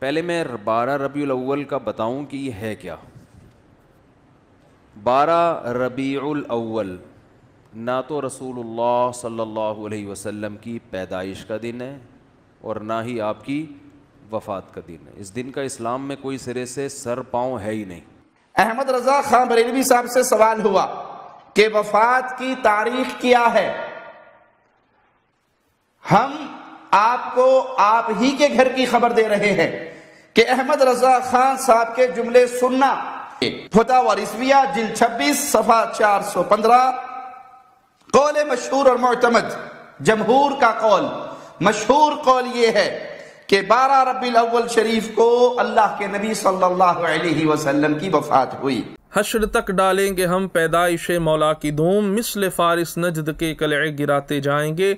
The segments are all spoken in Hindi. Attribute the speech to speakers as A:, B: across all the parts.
A: पहले मैं 12 रबीउल अव्वल का बताऊं कि ये है क्या। 12 रबीउल अव्वल ना तो रसूलुल्लाह सल्लल्लाहु अलैहि वसल्लम की पैदाइश का दिन है और ना ही आपकी वफ़ात का दिन है। इस दिन का इस्लाम में कोई सिरे से सर पाँव है ही नहीं।
B: अहमद रजा खान बरेलवी साहब से सवाल हुआ कि वफात की तारीख क्या है। हम आपको आप ही के घर की खबर दे रहे हैं कि अहमद रजा खान साहब के जुमले सुनना। फतवा रिज़विया जिल्द 26 सफ़ा 415। कौल मशहूर और मुअतमद, जमहूर का कौल, मशहूर कौल ये है कि 12 रबीउल अव्वल शरीफ को अल्लाह के नबी सल्लल्लाहु अलैहि वसल्लम की वफात हुई।
C: हश्र तक डालेंगे हम पैदाइश मौला की धूम, मिस्ल फारिस नजद के कलए गिराते जाएंगे,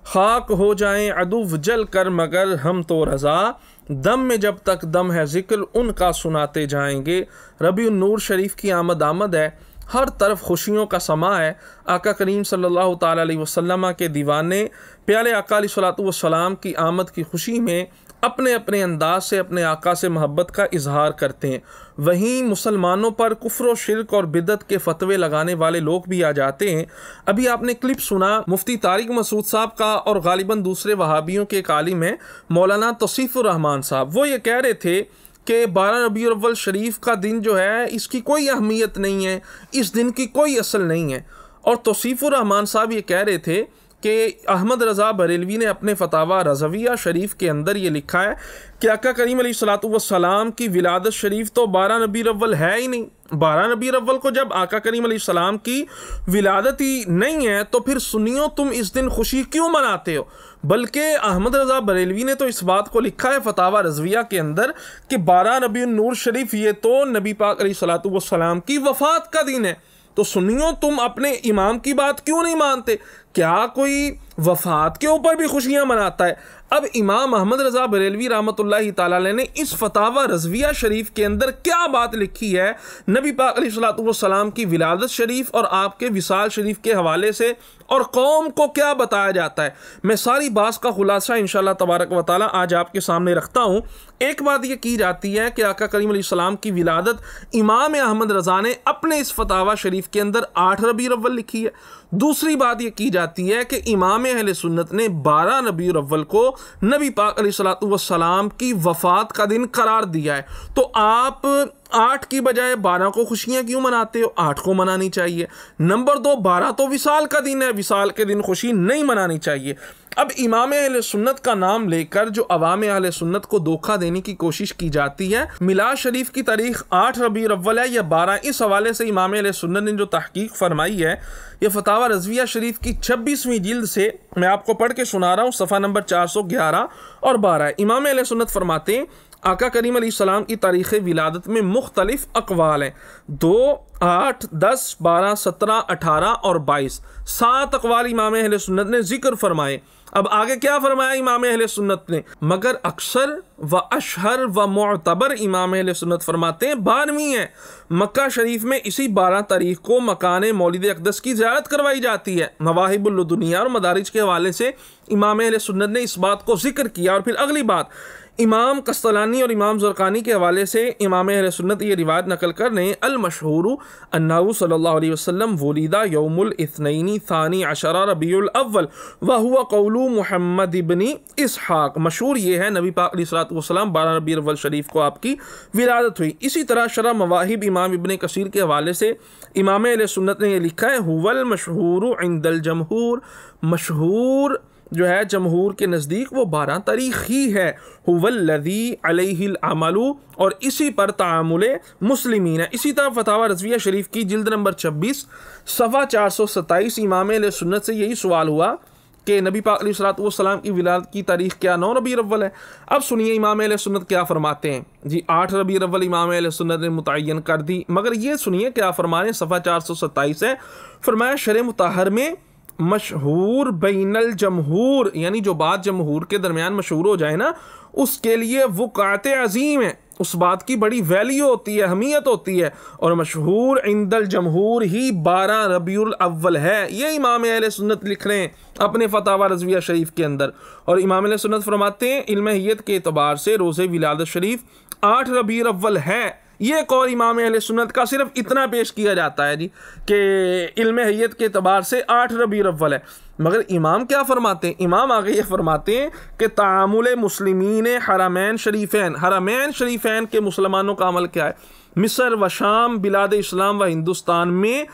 C: खाक हो जाएं अदुव जल कर मगर हम तो रजा, दम में जब तक दम है जिक्र उनका सुनाते जाएंगे। रबीउन नूर शरीफ की आमद है, हर तरफ खुशियों का समा है। आका करीम सल्लल्लाहु ताला अलैहि वसल्लम के दीवाने प्याले आका अलैहिस्सलातु वस्सलाम की आमद की खुशी में अपने अपने अंदाज से अपने आका से मोहब्बत का इजहार करते हैं। वहीं मुसलमानों पर कुफ्र व शिर्क और बिदत के फतवे लगाने वाले लोग भी आ जाते हैं। अभी आपने क्लिप सुना मुफ्ती तारिक मसूद साहब का और गालिबन दूसरे वहाबियों के एक आलिम हैं मौलाना तौसीफुर रहमान साहब। वो ये कह रहे थे कि 12 रबीउल अव्वल शरीफ का दिन जो है इसकी कोई अहमियत नहीं है, इस दिन की कोई असल नहीं है। और तौसीफुर रहमान साहब ये कह रहे थे कि अहमद रज़ा बरेलवी ने अपने फतावा रज़विया शरीफ के अंदर ये लिखा है कि आका करीम अलैहिस्सलातु वस्सलाम की विलादत शरीफ तो 12 रबीउल अव्वल है ही नहीं। 12 रबीउल अव्वल को जब आका करीम अलैहिस्सलाम की विलादत ही नहीं है तो फिर सुन्नियों तुम इस दिन खुशी क्यों मनाते हो। बल्कि अहमद रज़ा बरेलवी ने तो इस बात को लिखा है फतावा रज़विया के अंदर कि 12 रबीउन नूर शरीफ ये तो नबी पाक अलैहिस्सलातु वस्सलाम की वफ़ात का दिन है। तो सुन्नियों तुम अपने इमाम की बात क्यों नहीं मानते? क्या कोई वफ़ात के ऊपर भी खुशियाँ मनाता है? अब इमाम अहमद रज़ा बरेलवी रहमतुल्लाहि ताला अलैह ने इस फतावा रज़विया शरीफ के अंदर क्या बात लिखी है नबी पाक अलैहिस्सलातु वस्सलाम की विलादत शरीफ और आपके विसाल शरीफ के हवाले से, और कौम को क्या बताया जाता है, मैं सारी बात का खुलासा इंशाअल्लाह तबारक व तआला आज आपके सामने रखता हूँ। एक बात ये की जाती है कि आका करीम अलैहिस्सलाम की विलादत इमाम अहमद रज़ा ने अपने इस फतावा शरीफ के अंदर 8 रबीउल अव्वल लिखी है। दूसरी बात ये की जाती है कि इमाम अहले सुन्नत ने 12 रबीउल अव्वल को नबी पाक अलैहिस्सलातु वस्सलाम की वफ़ात का दिन करार दिया है। तो आप 8 की बजाय 12 को खुशियाँ क्यों मनाते हो? 8 को मनानी चाहिए। नंबर 2, 12 तो विसाल का दिन है, विसाल के दिन खुशी नहीं मनानी चाहिए। अब इमाम अहले सुन्नत का नाम लेकर जो अवाम अहले सुन्नत को धोखा देने की कोशिश की जाती है, मिलाद शरीफ की तारीख 8 रबीउल अव्वल है या 12, इस हवाले से इमाम अहले सुन्नत ने जो तहकीक फरमाई है यह फतावा रज़विया शरीफ की 26वीं जिल्द से मैं आपको पढ़ के सुना रहा हूँ, सफ़ा नंबर 411 और 12। इमाम अहले सुन्नत फरमाते हैं आका करीम अलैहिस्सलाम की तारीख़ विलादत में मुख्तलिफ अक़वाल हैं, 2, 8, 10, 12, 17, 18 और 22, 7 अक़वाल इमाम अहले सुन्नत ने जिक्र फरमाए। अब आगे क्या फरमाया इमाम अहले सुन्नत ने? मगर अक्सर व अशहर व मुअतबर इमाम अहले सुन्नत फरमाते हैं 12वीं है। मक्का शरीफ में इसी 12 तारीख को मकान मौलिद अक़दस की ज़ियारत करवाई जाती है। मवाहिबुल लदुनिया और मदारिज के हवाले से इमाम अहले सुन्नत ने इस बात को जिक्र किया। और फिर अगली बात, इमाम कस्तलानी और इमाम ज़रक़ानी के हवाले से इमाम अहले सुन्नत ये रिवायत नकल कर रहे हैं, अल मशहूर अन्नहु सल्लल्लाहु अलैहि वसल्लम वुलिदा यौमुल इत्नैनी थानी अशरा रबीउल अव्वल व हुवा कौलु मुहम्मद इब्नी इसहाक। मशहूर ये है नबी पाक अलैहिस्सलातु वस्सलाम 12 रबीउल अव्वल शरीफ को आपकी विलादत हुई। इसी तरह शरह मवाहिब इमाम इब्ने कसीर के हवाले से इमाम अहले सुन्नत ने यह लिखा है, हुवल मशहूर इंदल जमहूर, मशहूर जो है जमहूर के नज़दीक वो 12 तारीख ही है। हुवल्लज़ी अलैहिल अमलु, और इसी पर तामुले मुस्लिमीन है। इसी तरह फतावा रज़विया शरीफ की जिल्द नंबर 26 सफ़ा 427 इमाम अहले सुन्नत से यही सवाल हुआ कि नबी पाक अलैहिस्सलातु वस्सलाम की विलादत की तारीख क्या 9 रबीउल अव्वल है। अब सुनिए इमाम अहले सुन्नत क्या फरमाते हैं जी। 8 रबीउल अव्वल इमाम अहले सुन्नत ने मुतय्यन कर दी, मगर ये सुनिए क्या फरमा रहे हैं, सफ़ा 427 है। फरमाया शरह मुताहर में मशहूर बैनल जमहूर, यानी जो बात जमहूर के दरमियान मशहूर हो जाए ना उसके लिए वक़ात अज़ीम है। उस बात की बड़ी वैल्यू होती है, अहमियत होती है। और मशहूर इंदल जमहूर ही 12 रबीउल अव्वल है, ये इमाम अहले सुन्नत लिख रहे हैं अपने फतावा रज़विया शरीफ के अंदर। और इमाम अहले सुन्नत फरमाते हैं इल्म हियत के एतबार से रोज़े विलादत शरीफ 8 रबीउल अव्वल है। ये कौल इमाम अहले सुन्नत का सिर्फ इतना पेश किया जाता है जी कि इल्म हियत के एतबार से 8 रबीउल अव्वल है। मगर इमाम क्या फरमाते हैं? इमाम आगे ये फरमाते हैं कि तामुल मुस्लिमीन हरमैन शरीफैन के मुसलमानों का अमल क्या है? मिस्र व शाम बिलाद इस्लाम व हिंदुस्तान में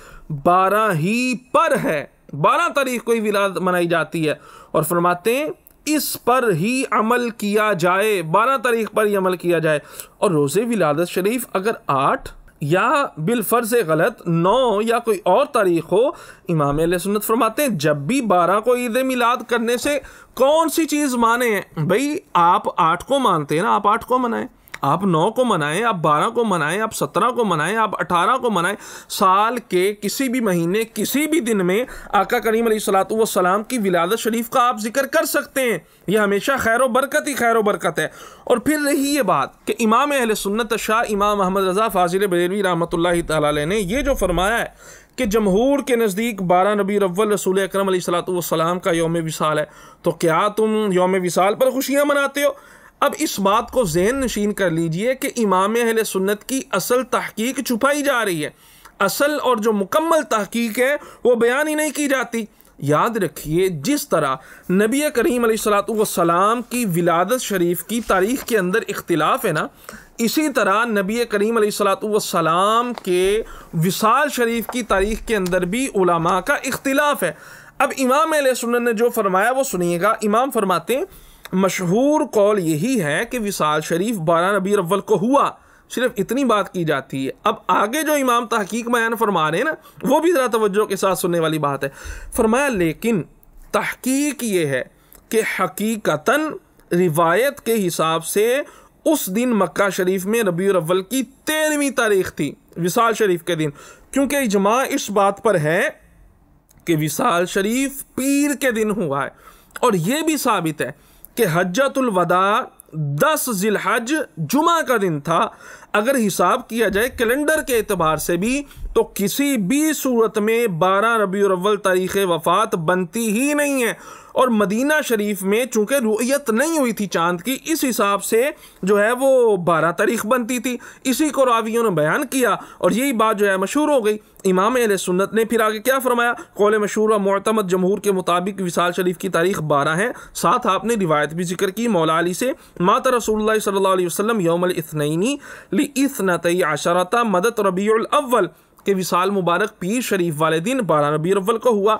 C: 12 ही पर है, 12 तारीख को ही विलादत मनाई जाती है। और फरमाते हैं इस पर ही अमल किया जाए, 12 तारीख पर ही अमल किया जाए। और रोज़े विलादत शरीफ अगर 8 या बिलफर्ज गलत 9 या कोई और तारीख हो, इमाम अहले सुन्नत फरमाते हैं जब भी 12 को ईद मिलाद करने से कौन सी चीज़ माने हैं? भाई आप 8 को मानते हैं ना, आप 8 को मनाएं, आप 9 को मनाएं, आप 12 को मनाएं, आप 17 को मनाएं, आप 18 को मनाएं। साल के किसी भी महीने किसी भी दिन में आका करीम अलैहिस्सलातु वस्सलाम की विलादत शरीफ का आप जिक्र कर सकते हैं। यह हमेशा खैर बरकत ही खैर बरकत है। और फिर रही ये बात कि इमाम अहले सुन्नत शाह इमाम अहमद रज़ा फाजिल बरेलवी रहमतुल्लाहि तआला अलैह ने ये जो फरमाया है कि जमहूर के नज़दीक 12 रबीउल अव्वल रसूल अकरम अलैहिस्सलातु वस्सलाम का यौम विसाल है, तो क्या तुम यौम विसाल पर खुशियाँ मनाते हो? अब इस बात को ज़हन नशीन कर लीजिए कि इमाम अहले सुन्नत की असल तहकीक छुपाई जा रही है, असल और जो मुकम्मल तहकीक है वो बयान ही नहीं की जाती। याद रखिए जिस तरह नबी करीम अलैहिस्सलातु वस्सलाम की विलादत शरीफ की तारीख़ के अंदर इख्तिलाफ है ना, इसी तरह नबी करीम अलैहिस्सलातु वस्सलाम के विसाल शरीफ की तारीख़ के अंदर भी उलमा का इख्तिलाफ है। अब इमाम अहले सुन्नत ने जो फरमाया वो सुनिएगा। इमाम फरमाते हैं मशहूर कौल यही है कि विसाल शरीफ 12 रबीउल अव्वल को हुआ, सिर्फ इतनी बात की जाती है। अब आगे जो इमाम तहकीक बयान फरमा रहे हैं ना, वो भी ज़रा तवज्जो के साथ सुनने वाली बात है। फरमाया लेकिन तहकीक ये है कि हकीकतन रिवायत के हिसाब से उस दिन मक्का शरीफ में रबीउल अव्वल की 13वीं तारीख थी, विसाल शरीफ के दिन, क्योंकि इजमा इस बात पर है कि विसाल शरीफ पीर के दिन हुआ है। और ये भी साबित है कि हज्जतुल वदा 10 जिलहज जुमा का दिन था। अगर हिसाब किया जाए कैलेंडर के एतबार से भी तो किसी भी सूरत में 12 रबीउल अव्वल तारीख़ वफ़ात बनती ही नहीं है। और मदीना शरीफ में चूँकि रुयत नहीं हुई थी चाँद की, इस हिसाब से जो है वो 12 तारीख बनती थी। इसी को रावियों ने बयान किया और यही बात जो है मशहूर हो गई। इमाम अहले सुन्नत ने फिर आगे क्या फरमाया? कौल मशहूर व मुअतमद जमहूर के मुताबिक विसाल शरीफ की तारीख 12 है। साथ आपने रिवायत भी जिक्र की मौला अली से, माता रसूलुल्लाह सल्लल्लाहु अलैहि वसल्लम यौमल इत्नैनी लिइत्नतै अशरता मदत रबीउल अव्वल के विसाल मुबारक पीर शरीफ वाले दिन 12 रबीउल अव्वल को हुआ।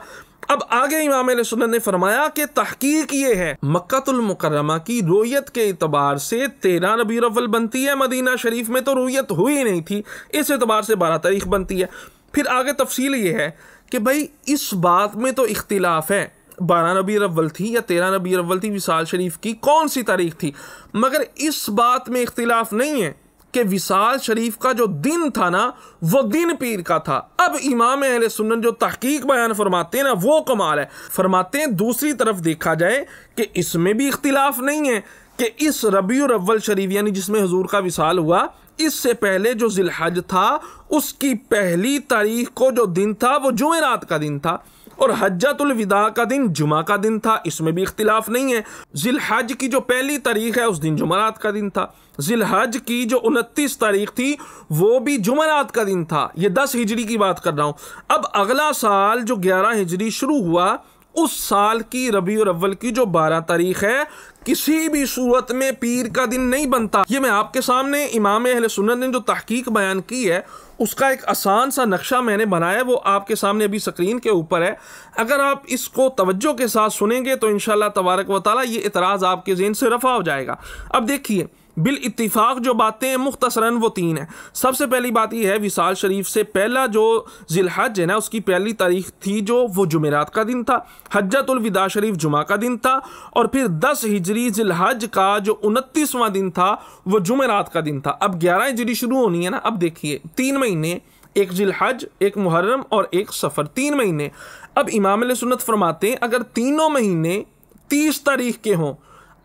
C: अब आगे इमाम अहले सुन्नत ने फरमाया कि तहकीक ये है मक्कातुल मुकर्रमा की रोयत के एतबार से 13 रबीउल अव्वल बनती है, मदीना शरीफ में तो रोयत हुई नहीं थी, इस एतबार से 12 तारीख बनती है। फिर आगे तफसील ये है कि भाई इस बात में तो इख्तिलाफ है 12 रबीउल अव्वल थी या 13 रबीउल अव्वल थी, विसाल शरीफ की कौन सी तारीख थी, मगर इस बात में इख्तिलाफ नहीं है कि विसाल शरीफ का जो दिन था ना वो दिन पीर का था। अब इमाम अहले सुन्नत जो तहकीक बयान फरमाते हैं ना वो कमाल है। फरमाते हैं दूसरी तरफ देखा जाए कि इसमें भी इख्तिलाफ नहीं है कि इस रबीउल अव्वल शरीफ यानी जिसमें हुजूर का विसाल हुआ, इससे पहले जो जिलहज था उसकी पहली तारीख को जो दिन था वो जुमेरात का दिन था और हज्जतुल विदा का दिन जुमा का दिन था, इसमें भी इख्तिलाफ नहीं है। जिलहज की जो पहली तारीख है उस दिन जुमेरात का दिन था। जिलहज की जो 29 तारीख थी वो भी जुमेरात का दिन था। ये 10 हिजरी की बात कर रहा हूँ। अब अगला साल जो 11 हिजरी शुरू हुआ उस साल की रबीउल अव्वल की जो 12 तारीख है किसी भी सूरत में पीर का दिन नहीं बनता। ये मैं आपके सामने इमाम अहले सुन्नत ने जो तहकीक बयान की है उसका एक आसान सा नक्शा मैंने बनाया है, वो आपके सामने अभी स्क्रीन के ऊपर है। अगर आप इसको तवज्जो के साथ सुनेंगे तो इंशाअल्लाह तबारक व तआला ये इतराज़ आपके ज़हन से रफ़ा हो जाएगा। अब देखिए बिल इत्तिफाक जो बातें हैं मुख्तसरन वो 3 हैं। सबसे पहली बात ये है विसाल शरीफ से पहला जो जिलहज है ना उसकी पहली तारीख थी जो वो जुमेरात का दिन था, हज्जतुल विदा शरीफ जुमा का दिन था और फिर 10 हिजरी जिलहज का जो 29वां दिन था वो जुमेरात का दिन था। अब 11 हिजरी शुरू होनी है ना। अब देखिए 3 महीने, एक जिलहज, एक मुहर्रम और एक सफ़र, 3 महीने। अब इमाम अहले सुन्नत फरमाते हैं अगर तीनों महीने 30 तारीख के हों,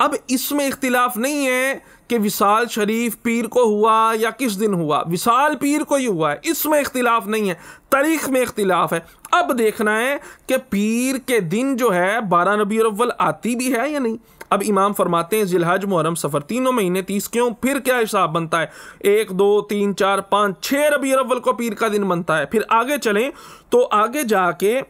C: अब इसमें इख्तिलाफ नहीं है कि विसाल शरीफ पीर को हुआ या किस दिन हुआ, विसाल पीर को ही हुआ है, इसमें इख्तिलाफ नहीं है, तारीख में इख्तिलाफ है। अब देखना है कि पीर के दिन जो है 12 रबीउल अव्वल आती भी है या नहीं। अब इमाम फरमाते हैं जिलहज मुहर्रम सफ़र तीनों महीने 30 क्यों, फिर क्या हिसाब बनता है, 1 2 3 4 5 6 रबीउल अव्वल को पीर का दिन बनता है। फिर आगे चलें तो आगे जाके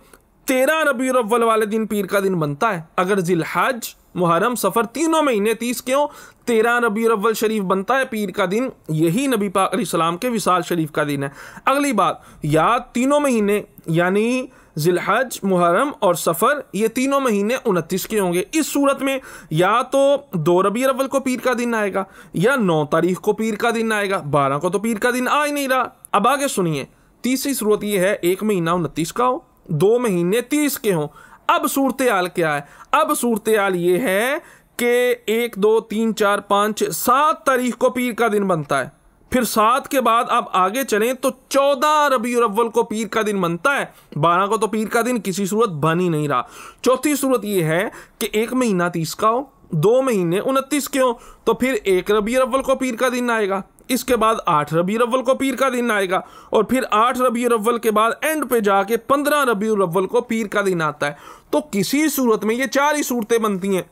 C: 13 रबीउल अव्वल वाले दिन पीर का दिन बनता है। अगर जिलहज मुहर्रम सफ़र तीनों महीने 30 क्यों, 13 रबीउल अव्वल शरीफ बनता है पीर का दिन, यही नबी पाक अलैहिस्सलाम के विसाल शरीफ का दिन है। अगली बात, या तीनों महीने यानी जिलहज मुहर्रम और सफ़र ये तीनों महीने 29 के होंगे। इस सूरत में या तो 2 रबीउल अव्वल को पीर का दिन आएगा या 9 तारीख को पीर का दिन आएगा, 12 को तो पीर का दिन आ ही नहीं रहा। अब आगे सुनिए, तीसरी सूरत ये है 1 महीना 29 का हो, 2 महीने 30 के हों। अब सूरत हाल क्या है, अब सूरत हाल ये है कि 1 2 3 4 5 7 तारीख को पीर का दिन बनता है। फिर 7 के बाद अब आगे चलें तो 14 रबीउल अव्वल को पीर का दिन बनता है, 12 को तो पीर का दिन किसी सूरत बन ही नहीं रहा। चौथी सूरत ये है कि 1 महीना 30 का हो, 2 महीने 29 के हो, तो फिर 1 रबीउल अव्वल को पीर का दिन आएगा, इसके बाद 8 रबीउल अव्वल को पीर का दिन आएगा, और फिर 8 रबीउल अव्वल के बाद एंड पे जाके 15 रबीउल अव्वल को पीर का दिन आता है। तो किसी सूरत में ये 4 ही सूरतें बनती हैं,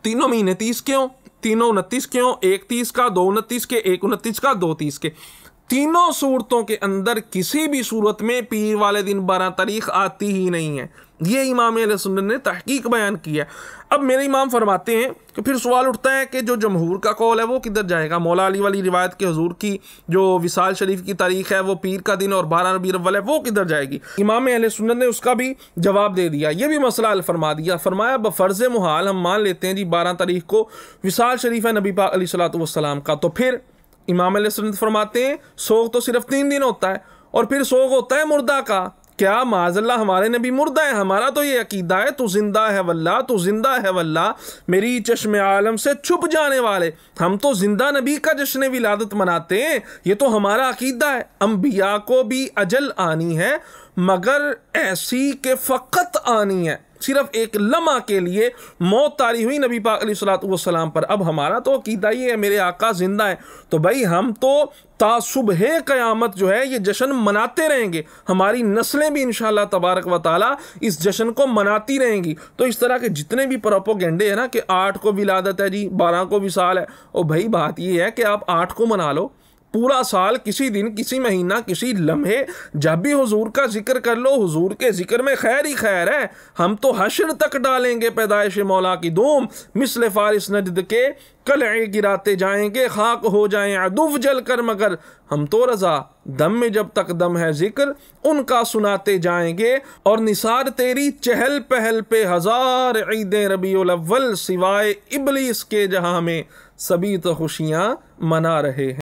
C: तीनों महीने 30 के हों, तीनों 29 के हों, 1 30 का, 2 29 के, 1 29 का, 2 30 के। तीनों सूरतों के अंदर किसी भी सूरत में पीर वाले दिन 12 तारीख आती ही नहीं है। ये इमाम अहले सुन्नत ने तहकीक बयान किया। अब मेरे इमाम फरमाते हैं कि फिर सवाल उठता है कि जो जमहूर का कौल है वो किधर जाएगा। मौला अली वाली रिवायत के हुजूर की जो विसाल शरीफ की तारीख है वो पीर का दिन और 12 रबीउल अव्वल है, वो किधर जाएगी। इमाम अहले सुन्नत ने उसका भी जवाब दे दिया, ये भी मसला हल फरमा दिया। फरमाया बफर्ज मुहाल हम मान लेते हैं जी 12 तारीख को विसाल शरीफ है नबी पाक अलैहिस्सलातु वस्सलाम का, तो फिर इमाम अहले सुन्नत फरमाते हैं सोग तो सिर्फ 3 दिन होता है, और फिर सोग होता है मुर्दा का। क्या माज़अल्लाह हमारे नबी मुर्दा है? हमारा तो ये अकीदा है तू जिंदा है वल्ला, तू जिंदा है वल्ला, मेरी चश्मे आलम से छुप जाने वाले। हम तो जिंदा नबी का जश्न विलादत मनाते हैं, ये तो हमारा अकीदा है। अंबिया को भी अजल आनी है मगर ऐसी के फ़कत आनी है, सिर्फ एक लम्हा के लिए मौत तारी हुई नबी पाक अलैहिस्सलातु वस्सलाम पर। अब हमारा तो अकीदा ये है मेरे आका जिंदा है, तो भाई हम तो तासुबह क़यामत जो है ये जश्न मनाते रहेंगे, हमारी नस्लें भी इंशाअल्लाह तबारक व तआला इस जश्न को मनाती रहेंगी। तो इस तरह के जितने भी प्रोपोगेंडे हैं ना कि 8 को विलादत है जी, 12 को विसाल है, और भाई बात ये है कि आप 8 को मना लो, पूरा साल किसी दिन, किसी महीना, किसी लम्हे जब भी हुजूर का जिक्र कर लो, हुजूर के जिक्र में खैर ही खैर है। हम तो हश्र तक डालेंगे पैदाइश मौला की धूम, मिस्ल फारिस नजद के कलए गिराते जाएंगे, खाक हो जाएं अदुव जल कर मगर हम तो रजा, दम में जब तक दम है जिक्र उनका सुनाते जाएंगे। और निसार तेरी चहल पहल पे 1000 ईदें रबीउल अव्वल, सिवाय इबलीस के जहां में सभी तो खुशियां मना रहे हैं।